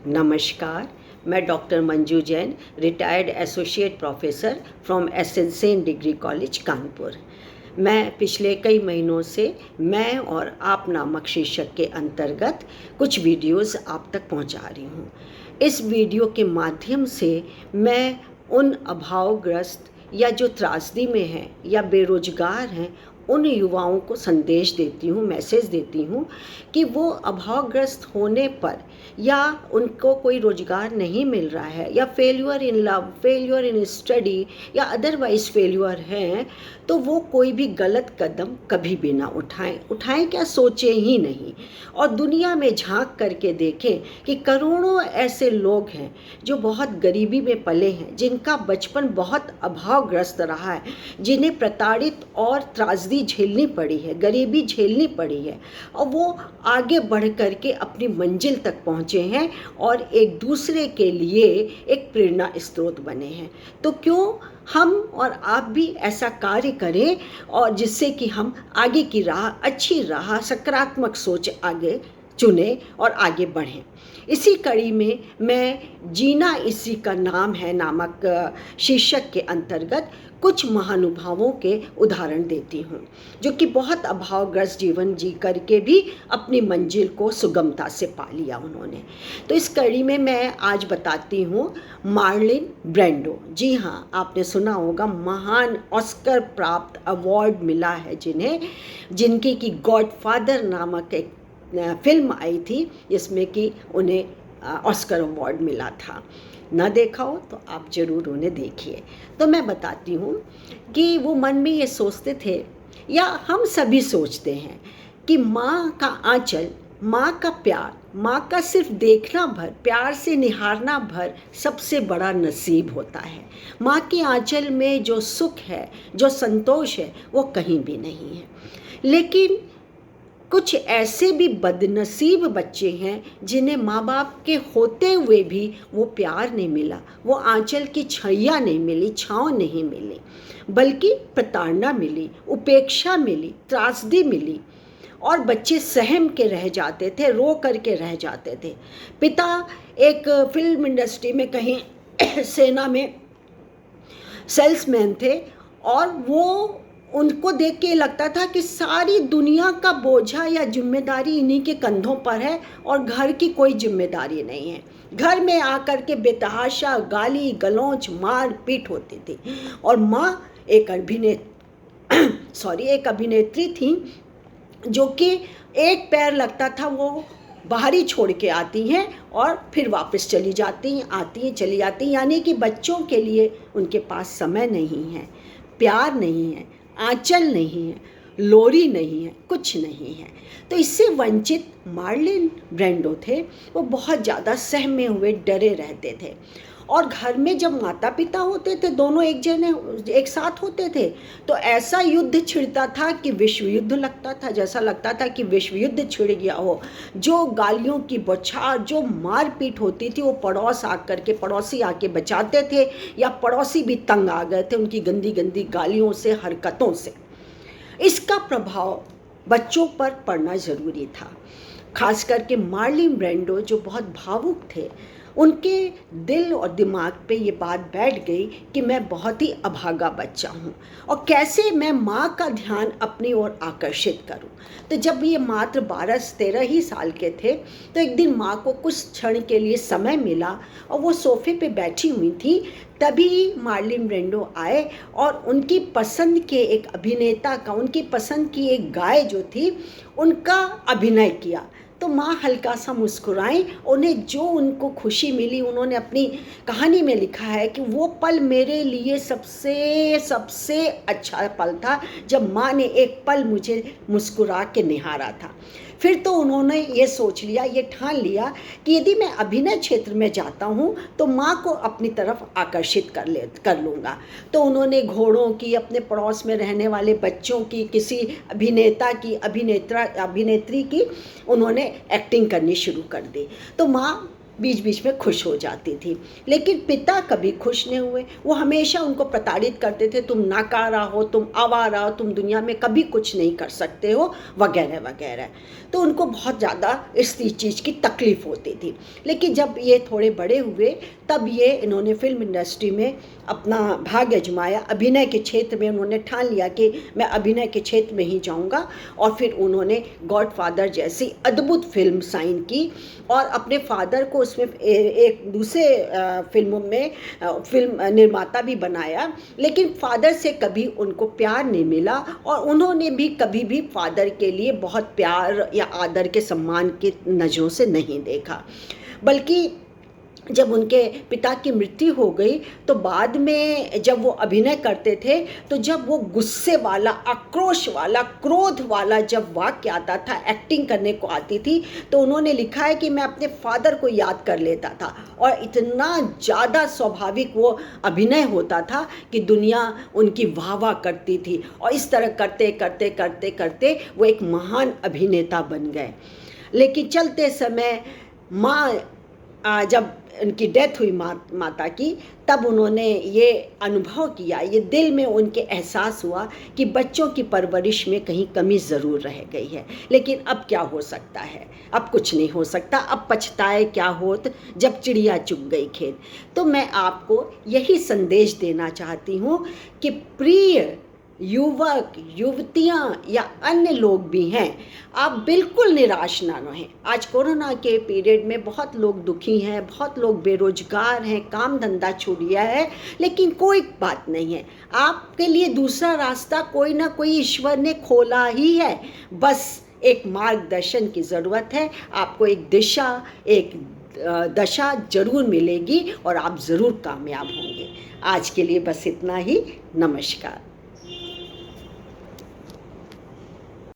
नमस्कार। मैं doctor Manju Jain, retired associate professor from एसेन degree college Kanpur. मैं पिछले कई महीनों से मैं और आप नामक शीर्षक के अंतर्गत कुछ वीडियोस आप तक पहुंचा रही हूं। इस वीडियो के माध्यम से मैं उन अभावग्रस्त या जो त्रासदी में हैं या बेरोजगार हैं उन युवाओं को संदेश देती हूँ, मैसेज देती हूँ कि वो अभावग्रस्त होने पर या उनको कोई रोजगार नहीं मिल रहा है या failure in love, failure in study या अदरवाइज फेल्यूर हैं, तो वो कोई भी गलत कदम कभी भी ना उठाएं क्या, सोचें ही नहीं। और दुनिया में झांक करके देखें कि करोड़ों ऐसे लोग हैं जो बहुत गरीबी में पले हैं, जिनका बचपन बहुत अभावग्रस्त रहा है, जिन्हें प्रताड़ित और त्रासदी झेलनी पड़ी है, गरीबी झेलनी पड़ी है, और वो आगे बढ़ करके अपनी मंजिल तक पहुँचे हैं और एक दूसरे के लिए एक प्रेरणा स्रोत बने हैं। तो क्यों हम और आप भी ऐसा कार्य करें और जिससे कि हम आगे की राह, अच्छी राह, सकारात्मक सोच आगे चुने और आगे बढ़ें। इसी कड़ी में मैं जीना इसी का नाम है नामक शीर्षक के अंतर्गत कुछ महानुभावों के उदाहरण देती हूँ, जो कि बहुत अभावग्रस्त जीवन जी करके भी अपनी मंजिल को सुगमता से पा लिया उन्होंने। तो इस कड़ी में मैं आज बताती हूँ मार्लिन ब्रैंडो। जी हाँ, आपने सुना होगा, महान ऑस्कर प्राप्त अवार्ड मिला है जिन्हें, जिनकी कि गॉडफादर नामक एक फिल्म आई थी जिसमें कि उन्हें ऑस्कर अवार्ड मिला था। ना देखा हो तो आप ज़रूर उन्हें देखिए। तो मैं बताती हूँ कि वो मन में ये सोचते थे, या हम सभी सोचते हैं, कि माँ का आंचल, माँ का प्यार, माँ का सिर्फ देखना भर, प्यार से निहारना भर सबसे बड़ा नसीब होता है। माँ के आंचल में जो सुख है, जो संतोष है, वो कहीं भी नहीं है। लेकिन कुछ ऐसे भी बदनसीब बच्चे हैं जिन्हें माँ बाप के होते हुए भी वो प्यार नहीं मिला, वो आंचल की छैया नहीं मिली, छाँव नहीं मिली, बल्कि प्रताड़ना मिली, उपेक्षा मिली, त्रासदी मिली, और बच्चे सहम के रह जाते थे, रो करके रह जाते थे। पिता एक फिल्म इंडस्ट्री में कहीं सेना में सेल्समैन थे, और वो उनको देख के लगता था कि सारी दुनिया का बोझा या जिम्मेदारी इन्हीं के कंधों पर है और घर की कोई जिम्मेदारी नहीं है। घर में आकर के बेतहाशा गाली गलौज मार पीट होती थी। और माँ एक अभिनेत्री थी, जो कि एक पैर लगता था वो बाहर ही छोड़ के आती हैं और फिर वापस चली जाती हैं, आती हैं, चली जाती हैं। यानी कि बच्चों के लिए उनके पास समय नहीं है, प्यार नहीं है, आंचल नहीं है, लोरी नहीं है, कुछ नहीं है। तो इससे वंचित मार्लिन ब्रैंडो थे, वो बहुत ज़्यादा सहमे हुए, डरे रहते थे। और घर में जब माता पिता होते थे, दोनों एक साथ होते थे, तो ऐसा युद्ध छिड़ता था कि विश्व युद्ध लगता था, जैसा लगता था कि विश्व युद्ध छिड़ गया हो। जो गालियों की बौछार, जो मारपीट होती थी, वो पड़ोसी आके बचाते थे, या पड़ोसी भी तंग आ गए थे उनकी गंदी गंदी गालियों से, हरकतों से। इसका प्रभाव बच्चों पर पड़ना ज़रूरी था। खास करके मार्लिन ब्रैंडो जो बहुत भावुक थे, उनके दिल और दिमाग पे ये बात बैठ गई कि मैं बहुत ही अभागा बच्चा हूँ और कैसे मैं माँ का ध्यान अपनी ओर आकर्षित करूँ। तो जब ये मात्र 12-13 ही साल के थे, तो एक दिन माँ को कुछ क्षण के लिए समय मिला और वो सोफे पे बैठी हुई थी। तभी मार्लिन ब्रैंडो आए और उनकी पसंद के एक अभिनेता का, उनकी पसंद की एक गाय जो थी, उनका अभिनय किया। तो माँ हल्का सा मुस्कुराई। उन्हें जो उनको खुशी मिली, उन्होंने अपनी कहानी में लिखा है कि वो पल मेरे लिए सबसे अच्छा पल था, जब माँ ने एक पल मुझे मुस्कुरा के निहारा था। फिर तो उन्होंने ये सोच लिया, ये ठान लिया कि यदि मैं अभिनय क्षेत्र में जाता हूँ तो माँ को अपनी तरफ आकर्षित कर लूँगा। तो उन्होंने घोड़ों की, अपने पड़ोस में रहने वाले बच्चों की, किसी अभिनेता की, अभिनेत्री की उन्होंने एक्टिंग करनी शुरू कर दी। तो माँ बीच बीच में खुश हो जाती थी। लेकिन पिता कभी खुश नहीं हुए, वो हमेशा उनको प्रताड़ित करते थे, तुम नाकारा हो, तुम आवारा हो, तुम दुनिया में कभी कुछ नहीं कर सकते हो, वगैरह वगैरह। तो उनको बहुत ज़्यादा इस चीज़ की तकलीफ़ होती थी। लेकिन जब ये थोड़े बड़े हुए तब ये इन्होंने फिल्म इंडस्ट्री में अपना भाग्य आजमाया। अभिनय के क्षेत्र में उन्होंने ठान लिया कि मैं अभिनय के क्षेत्र में ही जाऊंगा, और फिर उन्होंने गॉडफादर जैसी अद्भुत फिल्म साइन की और अपने फादर को उसमें एक दूसरे फिल्मों में फिल्म निर्माता भी बनाया। लेकिन फादर से कभी उनको प्यार नहीं मिला और उन्होंने भी कभी भी फादर के लिए बहुत प्यार या आदर के सम्मान की नज़रों से नहीं देखा। बल्कि जब उनके पिता की मृत्यु हो गई तो बाद में जब वो अभिनय करते थे, तो जब वो गुस्से वाला, आक्रोश वाला, क्रोध वाला जब वाक्य आता था, एक्टिंग करने को आती थी, तो उन्होंने लिखा है कि मैं अपने फादर को याद कर लेता था और इतना ज़्यादा स्वाभाविक वो अभिनय होता था कि दुनिया उनकी वाह वाह करती थी। और इस तरह करते करते करते करते वो एक महान अभिनेता बन गए। लेकिन चलते समय जब उनकी डेथ हुई माता की, तब उन्होंने ये अनुभव किया, ये दिल में उनके एहसास हुआ कि बच्चों की परवरिश में कहीं कमी ज़रूर रह गई है। लेकिन अब क्या हो सकता है, अब कुछ नहीं हो सकता, अब पछताए क्या होत जब चिड़िया चुग गई खेत। तो मैं आपको यही संदेश देना चाहती हूँ कि प्रिय युवक, युवतियाँ या अन्य लोग भी हैं, आप बिल्कुल निराश ना रहें। आज कोरोना के पीरियड में बहुत लोग दुखी हैं, बहुत लोग बेरोजगार हैं, काम धंधा छूट गया है, लेकिन कोई बात नहीं है, आपके लिए दूसरा रास्ता कोई ना कोई ईश्वर ने खोला ही है। बस एक मार्गदर्शन की ज़रूरत है, आपको एक दिशा, एक दशा जरूर मिलेगी और आप ज़रूर कामयाब होंगे। आज के लिए बस इतना ही। नमस्कार।